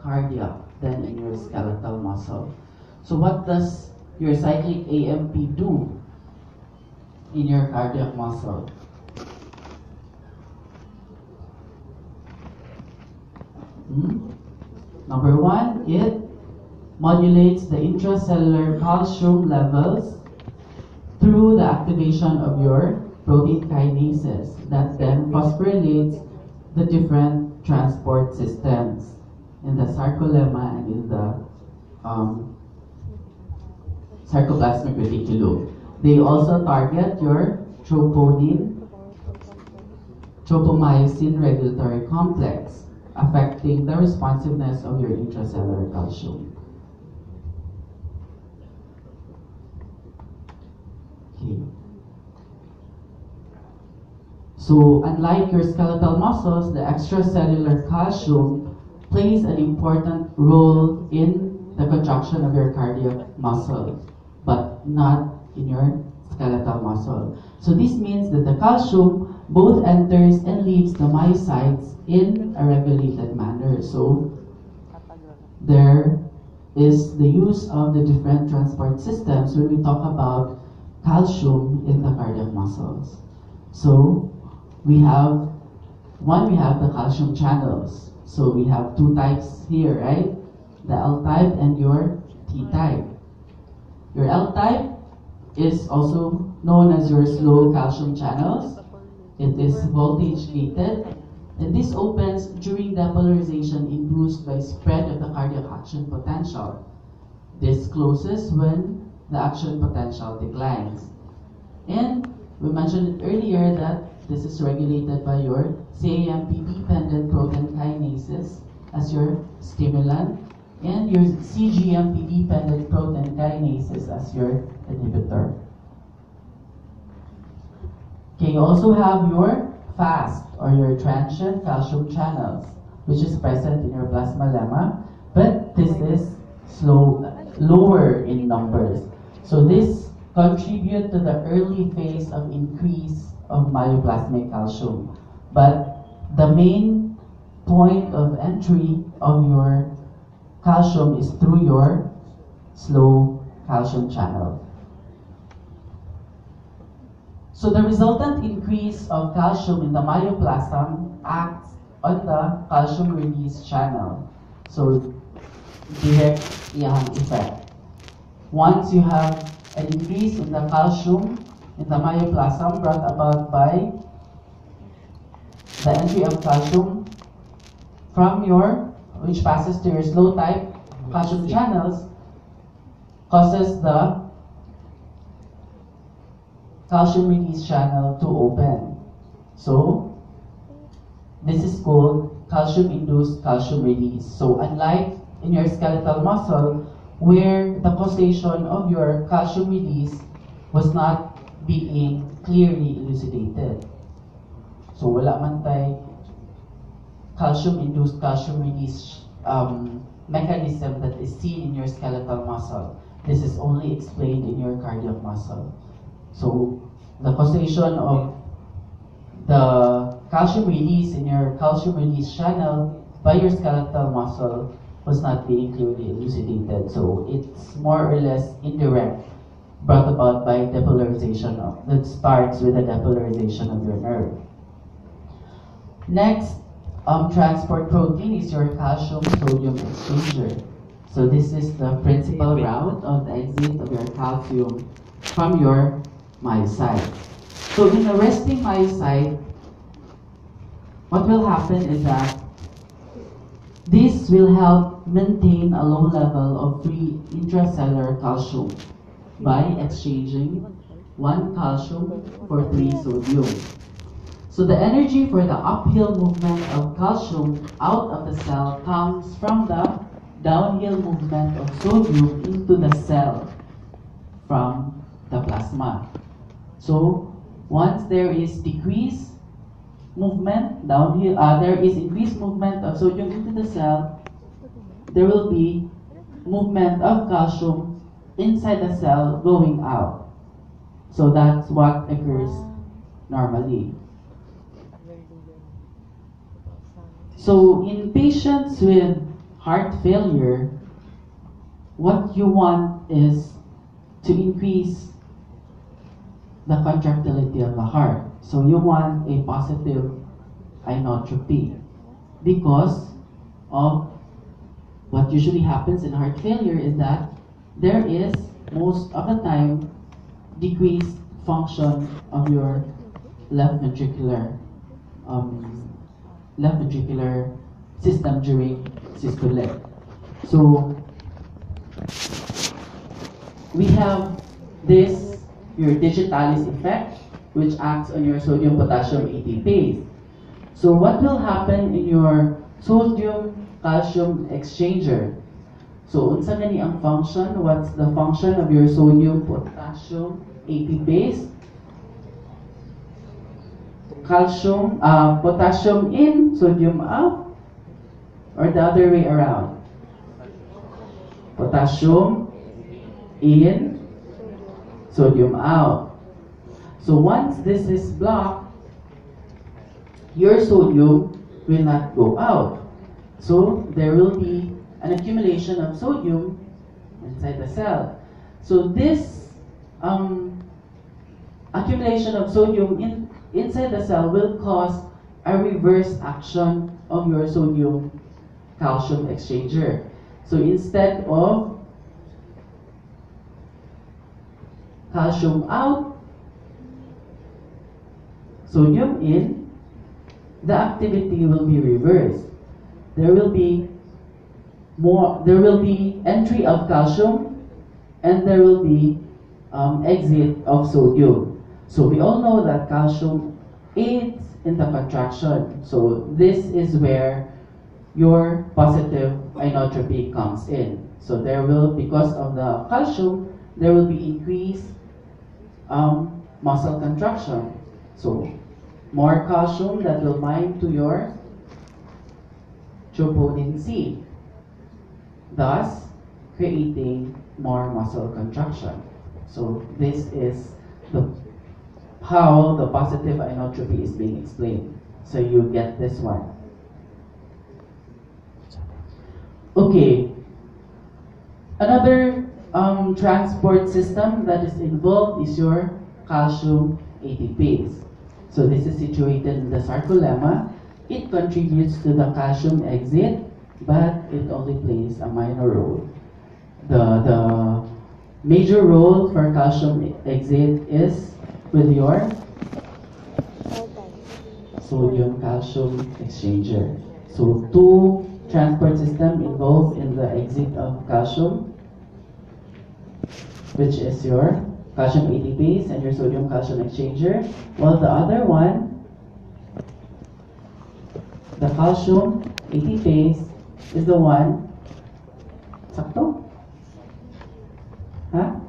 cardiac than in your skeletal muscle. So what does your cyclic AMP do in your cardiac muscle? Number one, it modulates the intracellular calcium levels through the activation of your protein kinases that then phosphorylates the different transport systems in the sarcolemma and in the sarcoplasmic reticulum. They also target your tropomyosin regulatory complex, affecting the responsiveness of your intracellular calcium. Okay. So, unlike your skeletal muscles, the extracellular calcium plays an important role in the contraction of your cardiac muscle, but not in your skeletal muscle. So this means that the calcium both enters and leaves the myocytes in a regulated manner. So there is the use of the different transport systems when we talk about calcium in the cardiac muscles. So we have the calcium channels. So we have two types here, right? The L type and your T type. Your L type is also known as your slow calcium channels. It is voltage gated, and this opens during depolarization induced by spread of the cardiac action potential. This closes when the action potential declines. And we mentioned it earlier that this is regulated by your CAMP-dependent protein kinases as your stimulant, and your CGMP-dependent protein kinases as your inhibitor. Okay, you also have your fast or your transient calcium channels, which is present in your plasma lemma, but this is lower in numbers. So this contribute to the early phase of increase of myoplasmic calcium. But the main point of entry of your calcium is through your slow calcium channel. So the resultant increase of calcium in the myoplasm acts on the calcium release channel. So direct effect. Once you have an increase in the calcium in the myoplasm brought about by the entry of calcium from which passes to your slow type calcium channels, causes the calcium release channel to open. So this is called calcium induced calcium release. So unlike in your skeletal muscle, where the causation of your calcium release was not being clearly elucidated. So wala man tay calcium induced calcium release mechanism that is seen in your skeletal muscle. This is only explained in your cardiac muscle. So the causation of the calcium release in your calcium release channel by your skeletal muscle was not being clearly elucidated. So it's more or less indirect, brought about by depolarization that starts with the depolarization of your nerve. Next, transport protein is your calcium-sodium exchanger. So this is the principal route of the exit of your calcium from your myocyte. So in a resting myocyte, what will happen is that this will help maintain a low level of free intracellular calcium by exchanging 1 calcium for 3 sodium. So the energy for the uphill movement of calcium out of the cell comes from the downhill movement of sodium into the cell from the plasma. So once there is decreased movement downhill, there is increased movement of sodium into the cell, there will be movement of calcium inside the cell going out. So that's what occurs normally. So in patients with heart failure, what you want is to increase the contractility of the heart. So you want a positive inotropy because of what usually happens in heart failure is that there is most of the time decreased function of your left ventricular system during systolic. So we have this, your digitalis effect, which acts on your sodium-potassium ATPase. So what will happen in your sodium-calcium exchanger? So unsa gani ang function? What's the function of your sodium-potassium ATPase? Potassium in, sodium out, or the other way around? Potassium in, sodium out. So once this is blocked, your sodium will not go out. So there will be an accumulation of sodium inside the cell. So this accumulation of sodium inside the cell will cause a reverse action of your sodium-calcium exchanger. So instead of calcium out, sodium in, the activity will be reversed. There will be entry of calcium and there will be exit of sodium. So we all know that calcium aids in the contraction. So this is where your positive inotropy comes in. So there will, because of the calcium, there will be increased muscle contraction. So more calcium that will bind to your troponin C, thus creating more muscle contraction. So this is how the positive inotropy is being explained. So you get this one. Okay. Another transport system that is involved is your calcium ATPase. So this is situated in the sarcolemma. It contributes to the calcium exit, but it only plays a minor role. The major role for calcium exit is with your sodium-calcium exchanger. So two transport systems involved in the exit of calcium, which is your calcium ATPase and your sodium-calcium exchanger, while the other one, the calcium ATPase, is the one, sakto? Huh?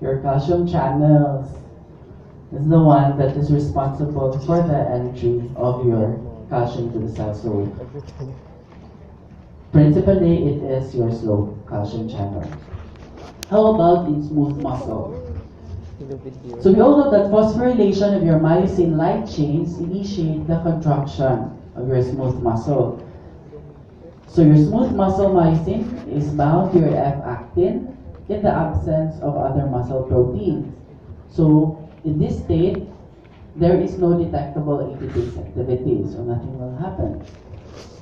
Your calcium channels is the one that is responsible for the entry of your calcium to the cell. So principally, it is your slow calcium channel. How about in smooth muscle? So we all know that phosphorylation of your myosin light chains initiate the contraction of your smooth muscle. So your smooth muscle myosin is bound to your F-actin in the absence of other muscle proteins. So in this state, there is no detectable ATPase activity, so nothing will happen.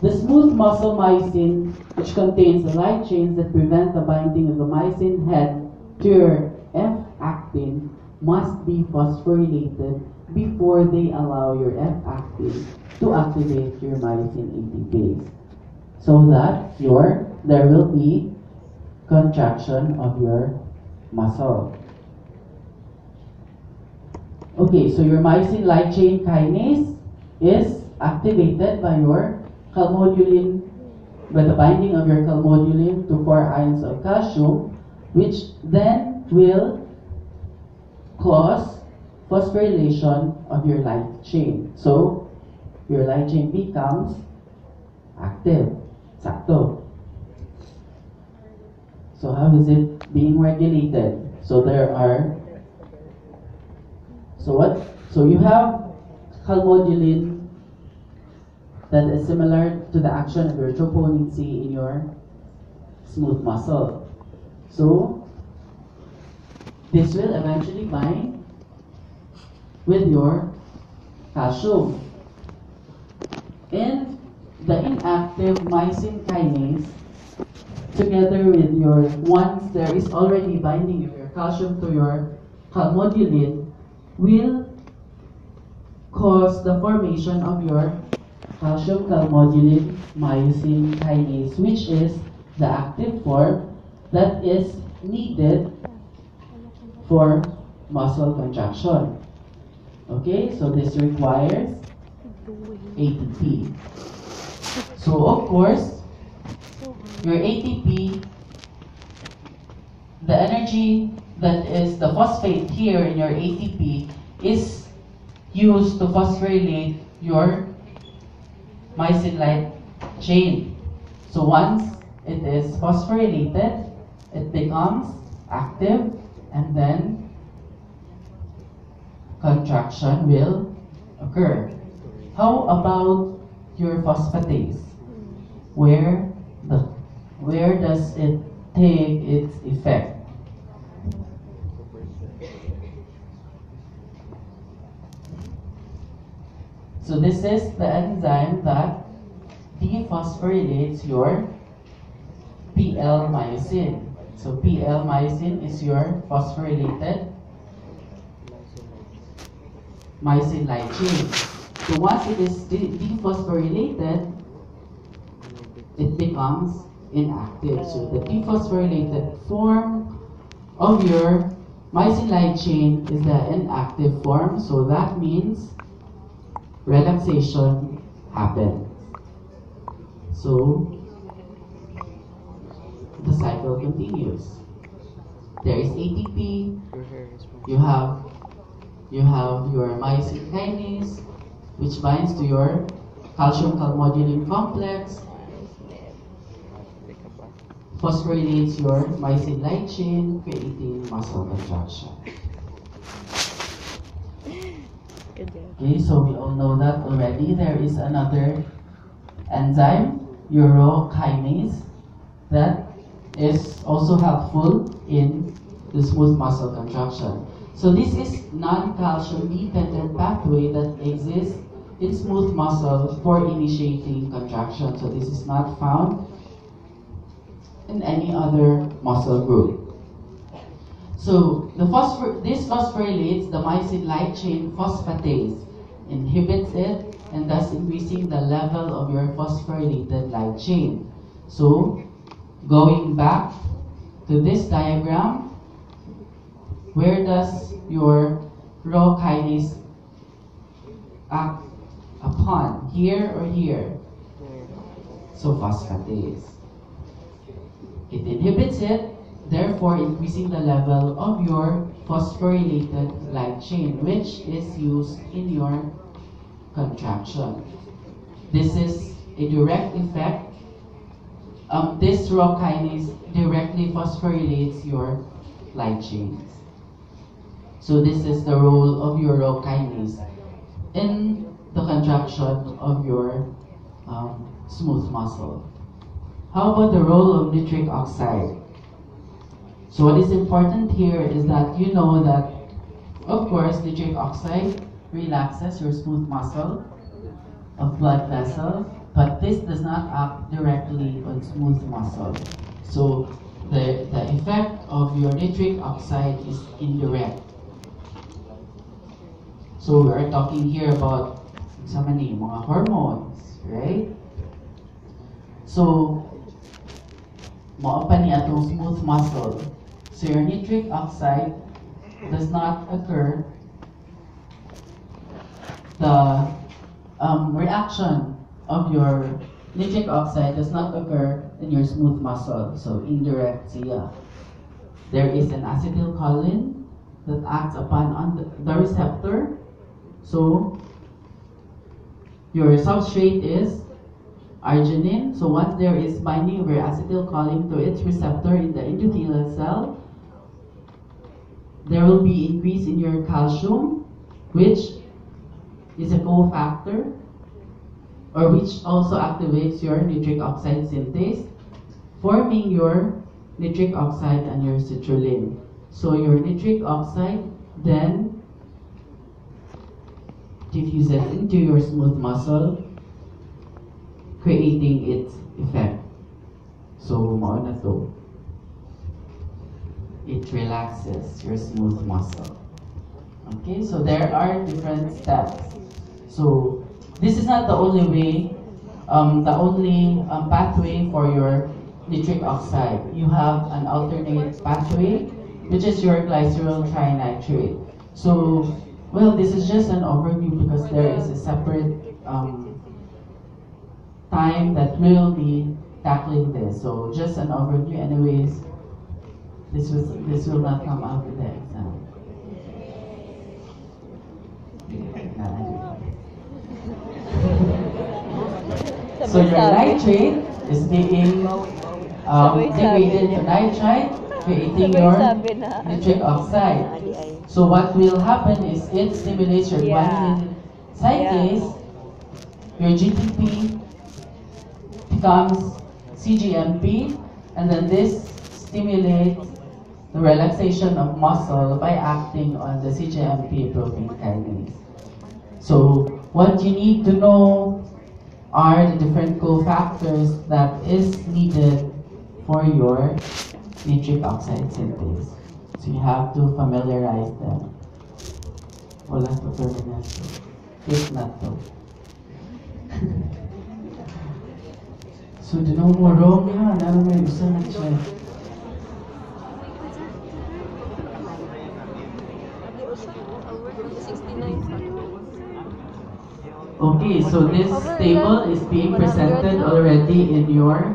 The smooth muscle myosin, which contains the light chains that prevent the binding of the myosin head to your F-actin, must be phosphorylated before they allow your F-actin to activate your myosin ATPase, so that there will be contraction of your muscle. Okay, so your myosin light chain kinase is activated by your calmodulin, by the binding of your calmodulin to 4 ions of calcium, which then will cause phosphorylation of your light chain. So your light chain becomes active. Sakto. So how is it being regulated? So you have calmodulin that is similar to the action of your troponin C in your smooth muscle. So, this will eventually bind with your calcium. And the inactive myosin kinase, together with your, once there is already binding of your calcium to your calmodulin, will cause the formation of your calcium calmodulin myosin kinase, which is the active form that is needed for muscle contraction. Okay, so this requires ATP. So of course, your ATP, the energy that is the phosphate here in your ATP is used to phosphorylate your myosin light chain. So once it is phosphorylated, it becomes active, and then contraction will occur. How about your phosphatase? Where does it take its effect? So this is the enzyme that dephosphorylates your PL myosin. So PL myosin is your phosphorylated myosin light chain. So once it is dephosphorylated, it becomes inactive. So the dephosphorylated form of your myosin light chain is the inactive form. So that means relaxation happens. So the cycle continues. There is ATP, you have your myosin kinase, which binds to your calcium calmodulin complex, phosphorylates your myosin light chain, creating muscle contraction. Okay, so we all know that already. There is another enzyme, urokinase, that is also helpful in the smooth muscle contraction. So this is non-calcium dependent pathway that exists in smooth muscle for initiating contraction. So this is not found in any other muscle group. So this phosphorylates the myosin light chain phosphatase, inhibits it, and thus increasing the level of your phosphorylated light chain. So going back to this diagram, where does your Rho kinase act upon? Here or here? So phosphatase. It inhibits it, therefore increasing the level of your phosphorylated light chain, which is used in your contraction. This is a direct effect. This Rho kinase directly phosphorylates your light chains. So this is the role of your Rho kinase in the contraction of your smooth muscle. How about the role of nitric oxide? So what is important here is that you know that, of course, nitric oxide relaxes your smooth muscle of blood vessel, but this does not act directly on smooth muscle. So the effect of your nitric oxide is indirect. So we are talking here about mga hormones, right? So mao pa ni atong smooth muscle. So your nitric oxide does not occur. The reaction of your nitric oxide does not occur in your smooth muscle. So indirect siya. There is an acetylcholine that acts upon the receptor. So your substrate is arginine. So once there is binding of your acetylcholine to its receptor in the endothelial cell, there will be increase in your calcium, which is a cofactor or which also activates your nitric oxide synthase, forming your nitric oxide and your citrulline. So your nitric oxide then diffuses into your smooth muscle, creating its effect. So mao na to. It relaxes your smooth muscle. Okay, so there are different steps. So this is not the only way, the only pathway for your nitric oxide. You have an alternate pathway, which is your glycerol trinitrate. So, well, this is just an overview because there is a separate time that we'll be tackling this. So just an overview. Anyways, this will not come out in the exam. So your nitrate is being degraded to nitrite, creating your nitric oxide. So what will happen is it stimulates your guanine cyclase, your GTP becomes CGMP, and then this stimulates the relaxation of muscle by acting on the CGMP protein kinase. So what you need to know are the different cofactors that is needed for your nitric oxide synthase. So you have to familiarize them. Wala to terminus. It's not to. So do no more wrong ha. Ano may usa na siya. Okay, so this table is being presented already in your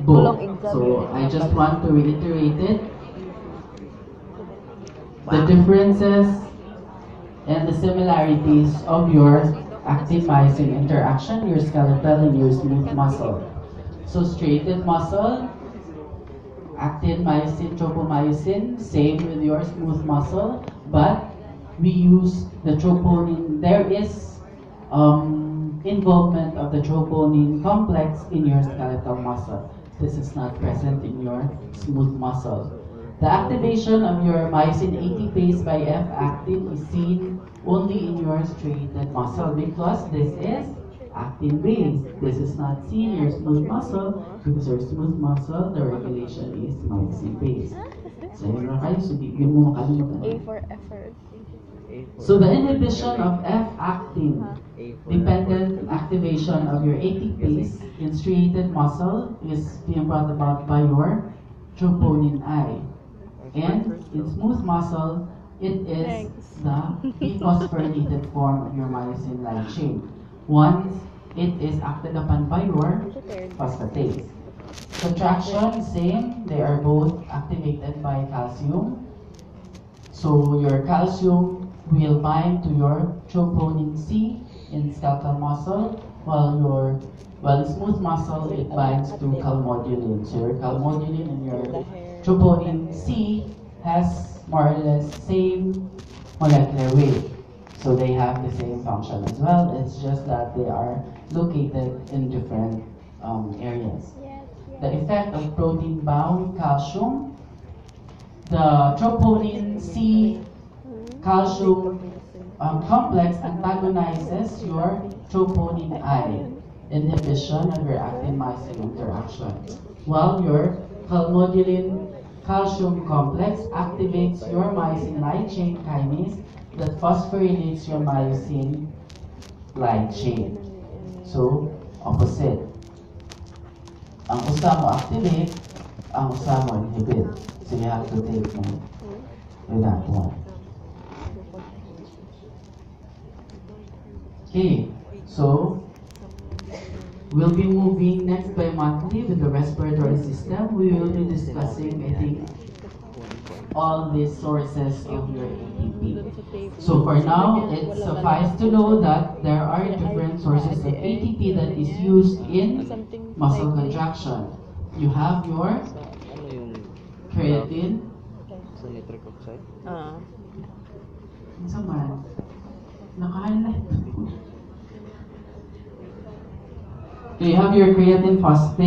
book. So I just want to reiterate it. The differences and the similarities of your actin-myosin interaction, your skeletal and your smooth muscle. So striated muscle, actin-myosin, tropomyosin, same with your smooth muscle, but we use the troponin. There is involvement of the troponin complex in your skeletal muscle. This is not present in your smooth muscle. The activation of your myosin ATPase by F-actin is seen only in your striated muscle because this is actin-based. This is not seen in your smooth muscle because your smooth muscle, the regulation is myosin-based. So yun na kayo, so di mo makalimutan. A for effort. So the inhibition of F-actin dependent activation of your ATPase in striated muscle is being brought about by your troponin I. And in smooth muscle, it is the dephosphorylated form of your myosin light chain. Once it is acted upon by your phosphatase. Contraction, same, they are both activated by calcium. So your calcium will bind to your troponin C in skeletal muscle, while in smooth muscle it binds to calmodulin. So your calmodulin and your troponin C has more or less same molecular weight. So they have the same function as well. It's just that they are located in different areas. The effect of protein-bound calcium, the troponin C calcium complex antagonizes your troponin I, inhibition of your actin-myosin interaction, while your calmodulin calcium complex activates your myosin light chain kinase that phosphorylates your myosin light chain. So, opposite. Ang usa mo activate, ang usa mo inhibit. So you have to take note with that one. Okay, so we'll be moving next by monthly with the respiratory system. We will be discussing, I think, all the sources of your ATP. So for now, it suffices to know that there are different sources of ATP that is used in muscle contraction. You have your creatine. Nitric oxide. Isa man. Naka-highlight. Okay, you have your creatine phosphate.